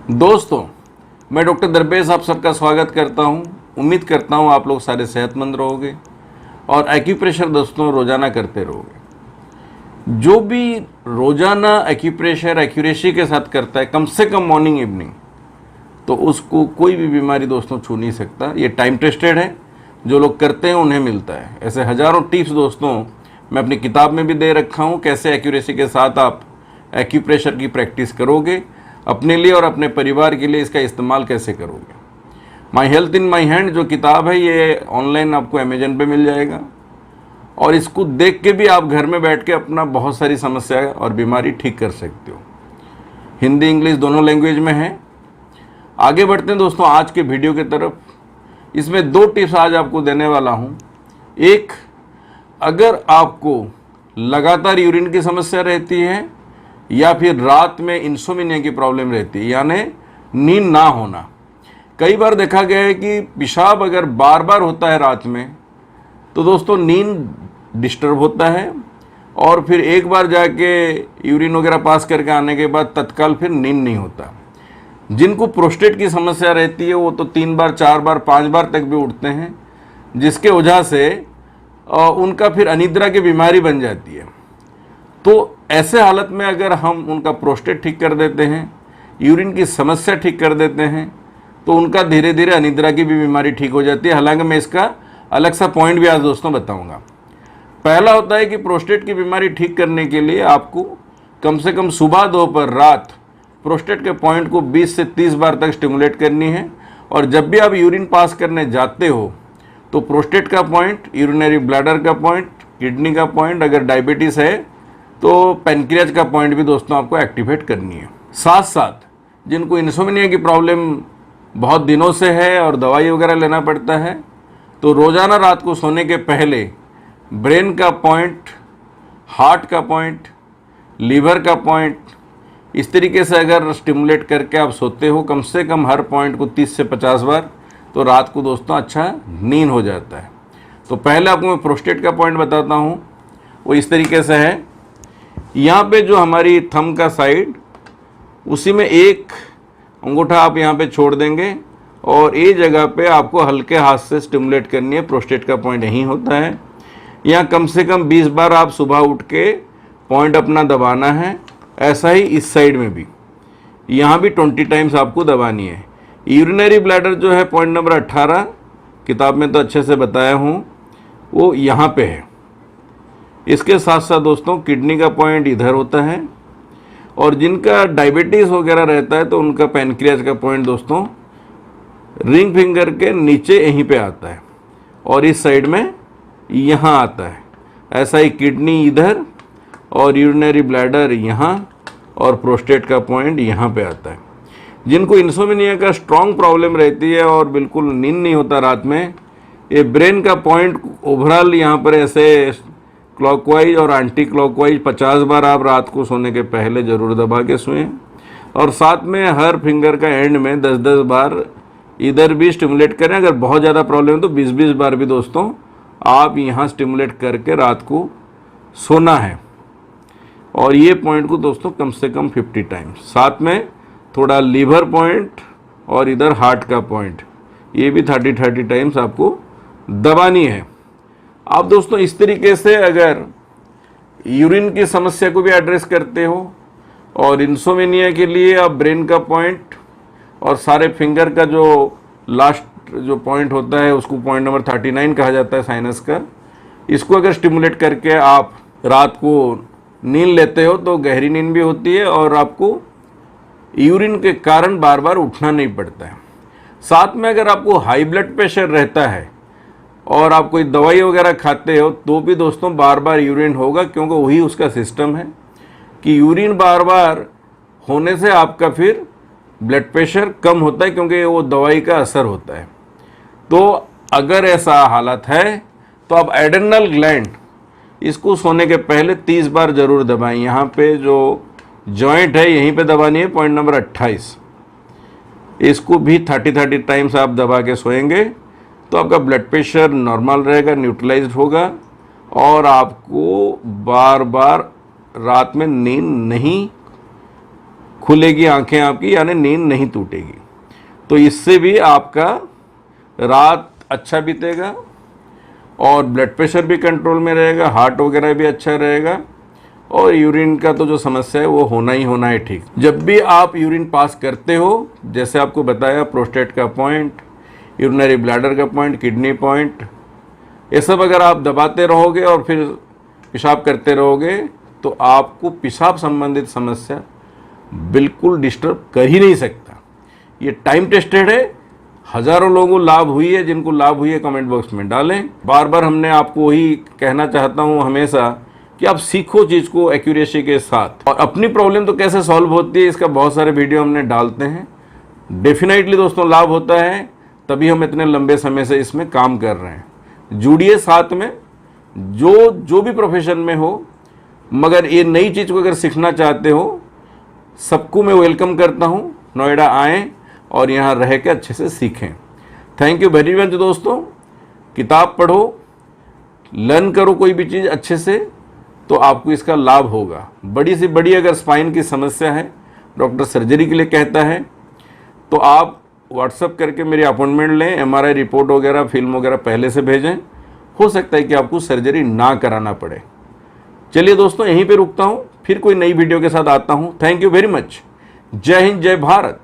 दोस्तों, मैं डॉक्टर दरवेश आप सबका स्वागत करता हूं। उम्मीद करता हूं आप लोग सारे सेहतमंद रहोगे और एक्यूप्रेशर दोस्तों रोज़ाना करते रहोगे। जो भी रोज़ाना एक्यूप्रेशर एक्यूरेसी के साथ करता है कम से कम मॉर्निंग इवनिंग, तो उसको कोई भी बीमारी दोस्तों छू नहीं सकता। ये टाइम टेस्टेड है, जो लोग करते हैं उन्हें मिलता है। ऐसे हज़ारों टिप्स दोस्तों मैं अपनी किताब में भी दे रखा हूँ, कैसे एक्यूरेसी के साथ आप एक्यूप्रेशर की प्रैक्टिस करोगे, अपने लिए और अपने परिवार के लिए इसका इस्तेमाल कैसे करोगे। My health in my hand जो किताब है ये ऑनलाइन आपको अमेजन पे मिल जाएगा, और इसको देख के भी आप घर में बैठ के अपना बहुत सारी समस्या और बीमारी ठीक कर सकते हो। हिंदी इंग्लिश दोनों लैंग्वेज में है। आगे बढ़ते हैं दोस्तों आज के वीडियो की तरफ। इसमें 2 टिप्स आज आपको देने वाला हूँ। एक, अगर आपको लगातार यूरिन की समस्या रहती है या फिर रात में इंसोम्निया की प्रॉब्लम रहती है, यानी नींद ना होना। कई बार देखा गया है कि पेशाब अगर बार बार होता है रात में तो दोस्तों नींद डिस्टर्ब होता है, और फिर एक बार जाके यूरिन वगैरह पास करके आने के बाद तत्काल फिर नींद नहीं होता। जिनको प्रोस्टेट की समस्या रहती है वो तो 3 बार 4 बार 5 बार तक भी उठते हैं, जिसके वजह से उनका फिर अनिद्रा की बीमारी बन जाती है। तो ऐसे हालत में अगर हम उनका प्रोस्टेट ठीक कर देते हैं, यूरिन की समस्या ठीक कर देते हैं, तो उनका धीरे धीरे अनिद्रा की भी बीमारी ठीक हो जाती है। हालांकि मैं इसका अलग सा पॉइंट भी आज दोस्तों बताऊंगा। पहला होता है कि प्रोस्टेट की बीमारी ठीक करने के लिए आपको कम से कम सुबह दोपहर रात प्रोस्टेट के पॉइंट को 20 से 30 बार तक स्टिमुलेट करनी है। और जब भी आप यूरिन पास करने जाते हो तो प्रोस्टेट का पॉइंट, यूरिनरी ब्लैडर का पॉइंट, किडनी का पॉइंट, अगर डायबिटीज़ है तो पैनक्रियाज का पॉइंट भी दोस्तों आपको एक्टिवेट करनी है। साथ साथ जिनको इंसोम्निया की प्रॉब्लम बहुत दिनों से है और दवाई वगैरह लेना पड़ता है, तो रोज़ाना रात को सोने के पहले ब्रेन का पॉइंट, हार्ट का पॉइंट, लीवर का पॉइंट, इस तरीके से अगर स्टिमुलेट करके आप सोते हो कम से कम हर पॉइंट को 30 से 50 बार, तो रात को दोस्तों अच्छा नींद हो जाता है। तो पहले आपको मैं प्रोस्टेट का पॉइंट बताता हूँ। वो इस तरीके से है, यहाँ पे जो हमारी थंब का साइड, उसी में एक अंगूठा आप यहाँ पे छोड़ देंगे और ये जगह पे आपको हल्के हाथ से स्टिमुलेट करनी है। प्रोस्टेट का पॉइंट यहीं होता है। यहाँ कम से कम 20 बार आप सुबह उठ के पॉइंट अपना दबाना है। ऐसा ही इस साइड में भी, यहाँ भी 20 टाइम्स आपको दबानी है। यूरिनरी ब्लैडर जो है पॉइंट नंबर 18, किताब में तो अच्छे से बताया हूँ, वो यहाँ पे है। इसके साथ साथ दोस्तों किडनी का पॉइंट इधर होता है, और जिनका डायबिटीज़ वगैरह रहता है तो उनका पैनक्रियाज का पॉइंट दोस्तों रिंग फिंगर के नीचे यहीं पे आता है, और इस साइड में यहाँ आता है। ऐसा ही किडनी इधर, और यूरिनरी ब्लैडर यहाँ, और प्रोस्टेट का पॉइंट यहाँ पे आता है। जिनको इंसोम्निया का स्ट्रॉन्ग प्रॉब्लम रहती है और बिल्कुल नींद नहीं होता रात में, ये ब्रेन का पॉइंट ओवरऑल यहाँ पर ऐसे क्लॉकवाइज और एंटी क्लॉकवाइज 50 बार आप रात को सोने के पहले ज़रूर दबा के सोएं, और साथ में हर फिंगर का एंड में 10-10 बार इधर भी स्टिमुलेट करें। अगर बहुत ज़्यादा प्रॉब्लम है तो 20-20 बार भी दोस्तों आप यहाँ स्टिमुलेट करके रात को सोना है। और ये पॉइंट को दोस्तों कम से कम 50 टाइम्स, साथ में थोड़ा लीवर पॉइंट और इधर हार्ट का पॉइंट, ये भी 30 टाइम्स आपको दबानी है। आप दोस्तों इस तरीके से अगर यूरिन की समस्या को भी एड्रेस करते हो, और इंसोम्निया के लिए आप ब्रेन का पॉइंट और सारे फिंगर का जो लास्ट जो पॉइंट होता है उसको पॉइंट नंबर 39 कहा जाता है साइनस का, इसको अगर स्टिमुलेट करके आप रात को नींद लेते हो तो गहरी नींद भी होती है और आपको यूरिन के कारण बार बार उठना नहीं पड़ता है। साथ में अगर आपको हाई ब्लड प्रेशर रहता है और आप कोई दवाई वगैरह खाते हो तो भी दोस्तों बार बार यूरिन होगा, क्योंकि वही उसका सिस्टम है कि यूरिन बार बार होने से आपका फिर ब्लड प्रेशर कम होता है, क्योंकि वो दवाई का असर होता है। तो अगर ऐसा हालत है तो आप एड्रेनल ग्लैंड, इसको सोने के पहले 30 बार ज़रूर दबाएं। यहाँ पे जो जॉइंट है यहीं पे दबानी है, पॉइंट नंबर 28, इसको भी 30 टाइम्स आप दबा के सोएंगे तो आपका ब्लड प्रेशर नॉर्मल रहेगा, न्यूट्रलाइज्ड होगा, और आपको बार बार रात में नींद नहीं खुलेगी आंखें आपकी, यानी नींद नहीं टूटेगी। तो इससे भी आपका रात अच्छा बीतेगा और ब्लड प्रेशर भी कंट्रोल में रहेगा, हार्ट वगैरह भी अच्छा रहेगा, और यूरिन का तो जो समस्या है वो होना ही होना है ठीक। जब भी आप यूरिन पास करते हो, जैसे आपको बताया प्रोस्टेट का पॉइंट, यूरिनरी ब्लैडर का पॉइंट, किडनी पॉइंट, ये सब अगर आप दबाते रहोगे और फिर पेशाब करते रहोगे तो आपको पेशाब संबंधित समस्या बिल्कुल डिस्टर्ब कर ही नहीं सकता। ये टाइम टेस्टेड है, हज़ारों लोगों को लाभ हुई है। जिनको लाभ हुई है कमेंट बॉक्स में डालें। बार बार हमने आपको वही कहना चाहता हूँ हमेशा कि आप सीखो चीज़ को एक्यूरेसी के साथ, और अपनी प्रॉब्लम तो कैसे सॉल्व होती है इसका बहुत सारे वीडियो हमने डालते हैं। डेफिनेटली दोस्तों लाभ होता है, तभी हम इतने लंबे समय से इसमें काम कर रहे हैं। जुड़िए साथ में, जो भी प्रोफेशन में हो, मगर ये नई चीज़ को अगर सीखना चाहते हो, सबको मैं वेलकम करता हूँ। नोएडा आएँ और यहाँ रह के अच्छे से सीखें। थैंक यू वेरी मच दोस्तों। किताब पढ़ो, लर्न करो कोई भी चीज़ अच्छे से, तो आपको इसका लाभ होगा। बड़ी से बड़ी अगर स्पाइन की समस्या है, डॉक्टर सर्जरी के लिए कहता है, तो आप व्हाट्सएप करके मेरी अपॉइंटमेंट लें। एमआरआई रिपोर्ट वगैरह, फिल्म वगैरह पहले से भेजें। हो सकता है कि आपको सर्जरी ना कराना पड़े। चलिए दोस्तों, यहीं पे रुकता हूँ, फिर कोई नई वीडियो के साथ आता हूँ। Thank you very much. जय हिंद, जय भारत।